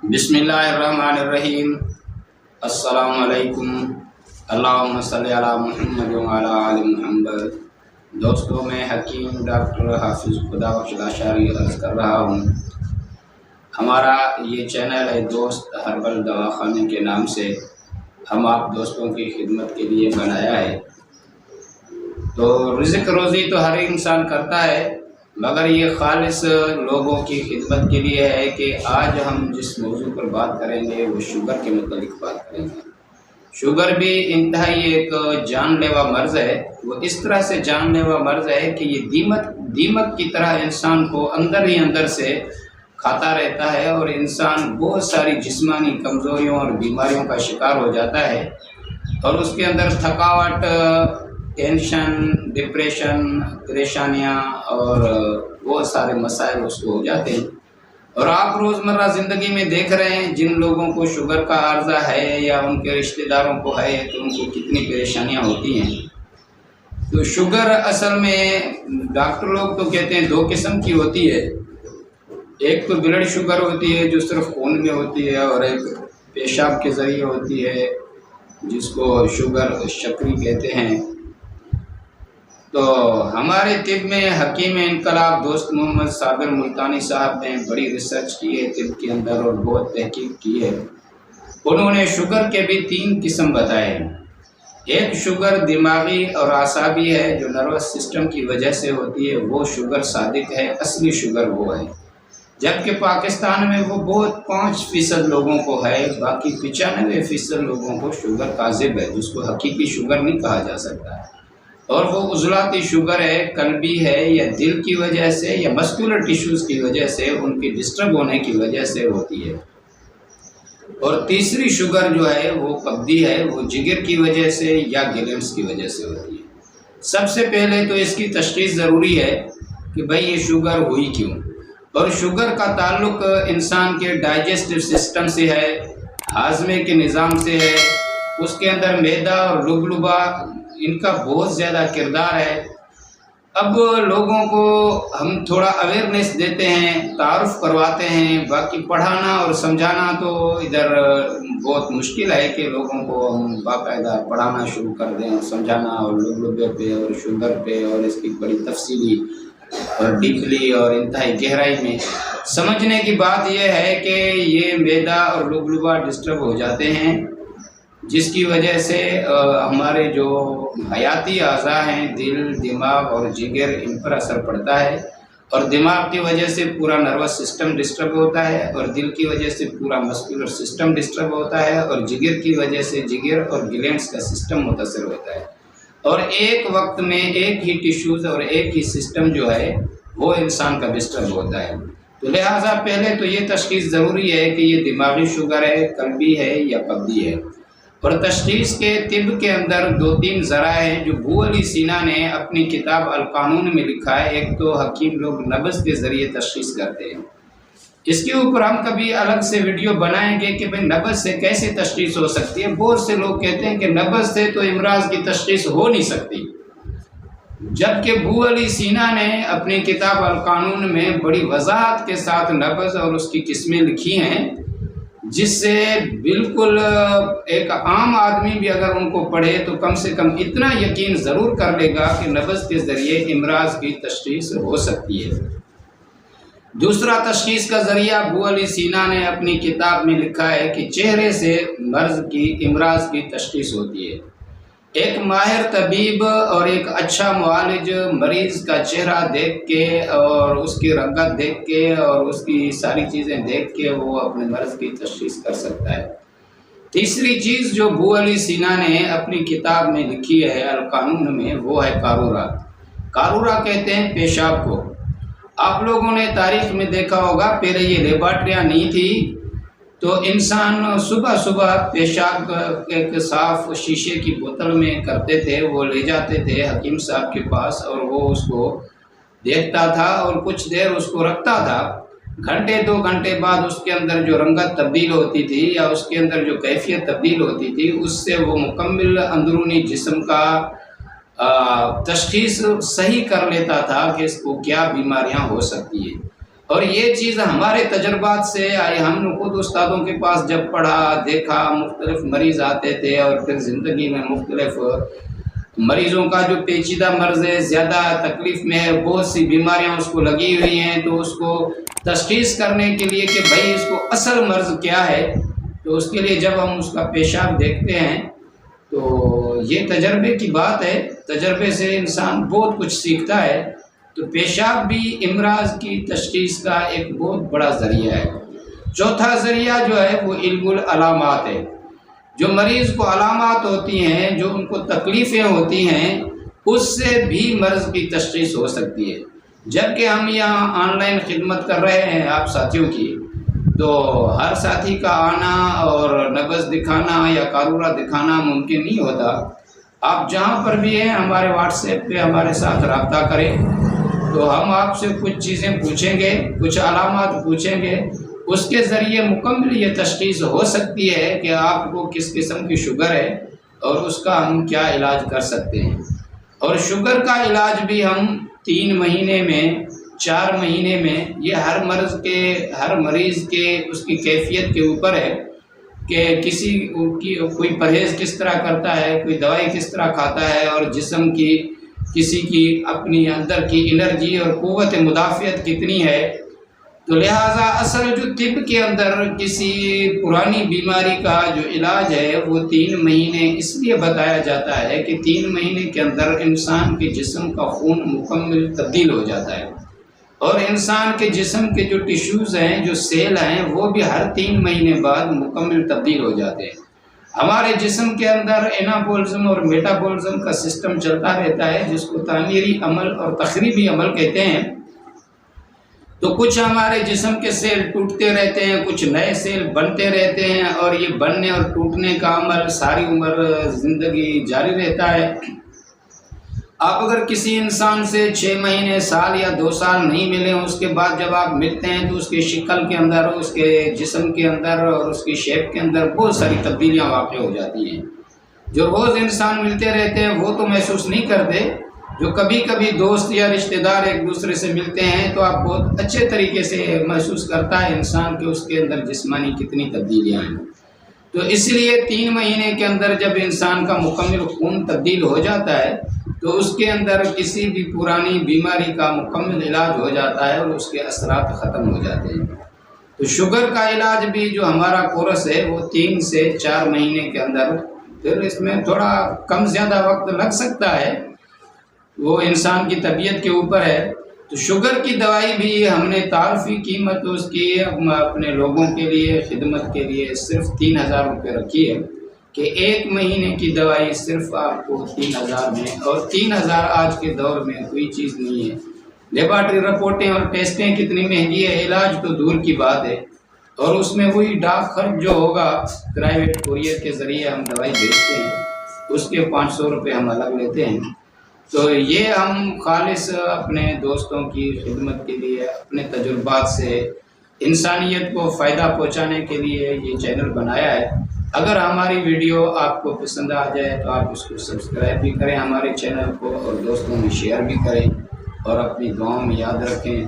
بسم اللہ الرحمن الرحیم۔ السلام علیکم۔ اللہم صلی علی محمد وعلی آل محمد۔ دوستوں، میں حکیم ڈاکٹر حافظ خدابخش لاشاری عرض کر رہا ہوں۔ ہمارا یہ چینل ہے دوست ہربل دواخانے کے نام سے، ہم آپ دوستوں کی خدمت کے لیے بنایا ہے۔ تو رزق روزی تو ہر انسان کرتا ہے، مگر یہ خالص لوگوں کی خدمت کے لیے ہے کہ آج ہم جس موضوع پر بات کریں گے وہ شوگر کے متعلق بات کریں گے۔ شوگر بھی انتہائی ایک جان لیوا مرض ہے۔ وہ اس طرح سے جان لیوا مرض ہے کہ یہ دیمک کی طرح انسان کو اندر ہی اندر سے کھاتا رہتا ہے، اور انسان بہت ساری جسمانی کمزوریوں اور بیماریوں کا شکار ہو جاتا ہے، اور اس کے اندر تھکاوٹ، ٹینشن، ڈپریشن، پریشانیاں اور بہت سارے مسائل اس کو ہو جاتے ہیں۔ اور آپ روزمرہ زندگی میں دیکھ رہے ہیں جن لوگوں کو شوگر کا عارضہ ہے یا ان کے رشتہ داروں کو ہے تو ان کو کتنی پریشانیاں ہوتی ہیں۔ تو شوگر اصل میں ڈاکٹر لوگ تو کہتے ہیں دو قسم کی ہوتی ہے، ایک تو بلڈ شوگر ہوتی ہے جو صرف خون میں ہوتی ہے، اور ایک پیشاب کے ذریعے ہوتی ہے جس کو شوگر شکری کہتے ہیں۔ تو ہمارے طب میں حکیم انقلاب دوست محمد صابر ملتانی صاحب نے بڑی ریسرچ کی ہے طب کے اندر، اور بہت تحقیق کی ہے۔ انہوں نے شوگر کے بھی 3 قسم بتائے ہیں۔ ایک شوگر دماغی اور اعصابی ہے جو نروس سسٹم کی وجہ سے ہوتی ہے، وہ شوگر صادق ہے، اصلی شوگر وہ ہے۔ جبکہ پاکستان میں وہ بہت 5% لوگوں کو ہے، باقی 95% لوگوں کو شوگر کاذب ہے، جس کو حقیقی شوگر نہیں کہا جا سکتا ہے۔ اور وہ عضلاتی شوگر ہے، قلبی ہے، یا دل کی وجہ سے یا مسکولر ٹیشوز کی وجہ سے، ان کی ڈسٹرب ہونے کی وجہ سے ہوتی ہے۔ اور تیسری شوگر جو ہے وہ کبدی ہے، وہ جگر کی وجہ سے یا گلینڈز کی وجہ سے ہوتی ہے۔ سب سے پہلے تو اس کی تشخیص ضروری ہے کہ بھئی یہ شوگر ہوئی کیوں، اور شوگر کا تعلق انسان کے ڈائجسٹو سسٹم سے ہے، ہاضمے کے نظام سے ہے۔ اس کے اندر معدہ اور لبلبہ ان کا بہت زیادہ کردار ہے۔ اب لوگوں کو ہم تھوڑا اویئرنیس دیتے ہیں، تعارف کرواتے ہیں، باقی پڑھانا اور سمجھانا تو ادھر بہت مشکل ہے کہ لوگوں کو ہم باقاعدہ پڑھانا شروع کر دیں اور سمجھانا، اور لبلبے پہ اور شوگر پہ اور اس کی بڑی تفصیلی اور ڈیپلی اور انتہائی گہرائی میں سمجھنے کی بات یہ ہے کہ یہ معدہ اور لبلبہ ڈسٹرب ہو جاتے ہیں، جس کی وجہ سے ہمارے جو حیاتی اعضاء ہیں، دل، دماغ اور جگر، ان پر اثر پڑتا ہے۔ اور دماغ کی وجہ سے پورا نروس سسٹم ڈسٹرب ہوتا ہے، اور دل کی وجہ سے پورا مسکولر سسٹم ڈسٹرب ہوتا ہے، اور جگر کی وجہ سے جگر اور گلینڈز کا سسٹم متاثر ہوتا ہے۔ اور ایک وقت میں ایک ہی ٹیشوز اور ایک ہی سسٹم جو ہے وہ انسان کا ڈسٹرب ہوتا ہے۔ تو لہٰذا پہلے تو یہ تشخیص ضروری ہے کہ یہ دماغی شوگر ہے، قلبی ہے یا کبدی ہے۔ اور تشخیص کے طب کے اندر 2-3 ذرائع ہیں جو ابو علی سینا نے اپنی کتاب القانون میں لکھا ہے۔ ایک تو حکیم لوگ نبض کے ذریعے تشخیص کرتے ہیں، اس کے اوپر ہم کبھی الگ سے ویڈیو بنائیں گے کہ بھئی نبض سے کیسے تشخیص ہو سکتی ہے۔ بہت سے لوگ کہتے ہیں کہ نبض سے تو امراض کی تشخیص ہو نہیں سکتی، جبکہ ابو علی سینا نے اپنی کتاب القانون میں بڑی وضاحت کے ساتھ نبض اور اس کی قسمیں لکھی ہیں، جس سے بالکل ایک عام آدمی بھی اگر ان کو پڑھے تو کم سے کم اتنا یقین ضرور کر لے گا کہ نبض کے ذریعے امراض کی تشخیص ہو سکتی ہے۔ دوسرا تشخیص کا ذریعہ ابو علی سینا نے اپنی کتاب میں لکھا ہے کہ چہرے سے امراض کی تشخیص ہوتی ہے۔ ایک ماہر طبیب اور ایک اچھا معالج مریض کا چہرہ دیکھ کے اور اس کی رنگت دیکھ کے اور اس کی ساری چیزیں دیکھ کے وہ اپنے مرض کی تشخیص کر سکتا ہے۔ تیسری چیز جو ابو علی سینا نے اپنی کتاب میں لکھی ہے القانون میں، وہ ہے قارورہ۔ قارورہ کہتے ہیں پیشاب کو۔ آپ لوگوں نے تاریخ میں دیکھا ہوگا، پہلے یہ لیبارٹریاں نہیں تھی، تو انسان صبح صبح پیشاب ایک صاف شیشے کی بوتل میں کرتے تھے، وہ لے جاتے تھے حکیم صاحب کے پاس، اور وہ اس کو دیکھتا تھا اور کچھ دیر اس کو رکھتا تھا۔ گھنٹے 2 گھنٹے بعد اس کے اندر جو رنگت تبدیل ہوتی تھی یا اس کے اندر جو کیفیت تبدیل ہوتی تھی، اس سے وہ مکمل اندرونی جسم کا تشخیص صحیح کر لیتا تھا کہ اس کو کیا بیماریاں ہو سکتی ہیں۔ اور یہ چیز ہمارے تجربات سے آئی، ہم نے خود استادوں کے پاس جب پڑھا دیکھا، مختلف مریض آتے تھے اور پھر زندگی میں مختلف مریضوں کا جو پیچیدہ مرض ہے، زیادہ تکلیف میں ہے، بہت سی بیماریاں اس کو لگی ہوئی ہیں، تو اس کو تشخیص کرنے کے لیے کہ بھائی اس کو اصل مرض کیا ہے، تو اس کے لیے جب ہم اس کا پیشاب دیکھتے ہیں تو یہ تجربے کی بات ہے، تجربے سے انسان بہت کچھ سیکھتا ہے۔ تو پیشاب بھی امراض کی تشخیص کا ایک بہت بڑا ذریعہ ہے۔ چوتھا ذریعہ جو ہے وہ علم العلامات ہے۔ جو مریض کو علامات ہوتی ہیں، جو ان کو تکلیفیں ہوتی ہیں، اس سے بھی مرض کی تشخیص ہو سکتی ہے۔ جبکہ ہم یہاں آن لائن خدمت کر رہے ہیں آپ ساتھیوں کی، تو ہر ساتھی کا آنا اور نبض دکھانا یا قارورہ دکھانا ممکن نہیں ہوتا۔ آپ جہاں پر بھی ہیں ہمارے واٹس ایپ پہ ہمارے ساتھ رابطہ کریں، تو ہم آپ سے کچھ چیزیں پوچھیں گے، کچھ علامات پوچھیں گے، اس کے ذریعے مکمل یہ تشخیص ہو سکتی ہے کہ آپ کو کس قسم کی شوگر ہے اور اس کا ہم کیا علاج کر سکتے ہیں۔ اور شوگر کا علاج بھی ہم 3 مہینے میں، 4 مہینے میں، یہ ہر مریض کے اس کی کیفیت کے اوپر ہے کہ کوئی پرہیز کس طرح کرتا ہے، کوئی دوائی کس طرح کھاتا ہے، اور جسم کی کسی کی اپنی اندر کی انرجی اور قوت مدافعت کتنی ہے۔ تو لہٰذا اصل جو طب کے اندر کسی پرانی بیماری کا جو علاج ہے وہ 3 مہینے اس لیے بتایا جاتا ہے کہ 3 مہینے کے اندر انسان کے جسم کا خون مکمل تبدیل ہو جاتا ہے، اور انسان کے جسم کے جو ٹیشوز ہیں، جو سیل ہیں، وہ بھی ہر 3 مہینے بعد مکمل تبدیل ہو جاتے ہیں۔ ہمارے جسم کے اندر انابولزم اور میٹابولزم کا سسٹم چلتا رہتا ہے، جس کو تعمیری عمل اور تخریبی عمل کہتے ہیں۔ تو کچھ ہمارے جسم کے سیل ٹوٹتے رہتے ہیں، کچھ نئے سیل بنتے رہتے ہیں، اور یہ بننے اور ٹوٹنے کا عمل ساری عمر زندگی جاری رہتا ہے۔ آپ اگر کسی انسان سے 6 مہینے، سال یا 2 سال نہیں ملے، اس کے بعد جب آپ ملتے ہیں تو اس کی شکل کے اندر، اس کے جسم کے اندر اور اس کی شیپ کے اندر بہت ساری تبدیلیاں واقع ہو جاتی ہیں۔ جو روز انسان ملتے رہتے ہیں وہ تو محسوس نہیں کرتے، جو کبھی کبھی دوست یا رشتہ دار ایک دوسرے سے ملتے ہیں تو آپ بہت اچھے طریقے سے محسوس کرتا ہے انسان کہ اس کے اندر جسمانی کتنی تبدیلیاں ہیں۔ تو اس لیے 3 مہینے کے اندر جب انسان کا مکمل خون تبدیل ہو جاتا ہے تو اس کے اندر کسی بھی پرانی بیماری کا مکمل علاج ہو جاتا ہے اور اس کے اثرات ختم ہو جاتے ہیں۔ تو شوگر کا علاج بھی جو ہمارا کورس ہے وہ 3 سے 4 مہینے کے اندر، پھر اس میں تھوڑا کم زیادہ وقت لگ سکتا ہے، وہ انسان کی طبیعت کے اوپر ہے۔ تو شوگر کی دوائی بھی ہم نے تعارفی قیمت اس کی اپنے لوگوں کے لیے، خدمت کے لیے صرف 3000 روپے رکھی ہے، کہ 1 مہینے کی دوائی صرف آپ کو 3000 میں، اور 3000 آج کے دور میں کوئی چیز نہیں ہے۔ لیبارٹری رپورٹیں اور ٹیسٹیں کتنی مہنگی ہے، علاج تو دور کی بات ہے، اور اس میں وہی ڈاک خرچ جو ہوگا، پرائیویٹ کوریئر کے ذریعے ہم دوائی بھیجتے ہیں، اس کے 500 روپے ہم الگ لیتے ہیں۔ تو یہ ہم خالص اپنے دوستوں کی خدمت کے لیے، اپنے تجربات سے انسانیت کو فائدہ پہنچانے کے لیے یہ چینل بنایا ہے۔ اگر ہماری ویڈیو آپ کو پسند آ جائے تو آپ اس کو سبسکرائب بھی کریں ہمارے چینل کو، اور دوستوں میں شیئر بھی کریں، اور اپنی دعاؤں میں یاد رکھیں۔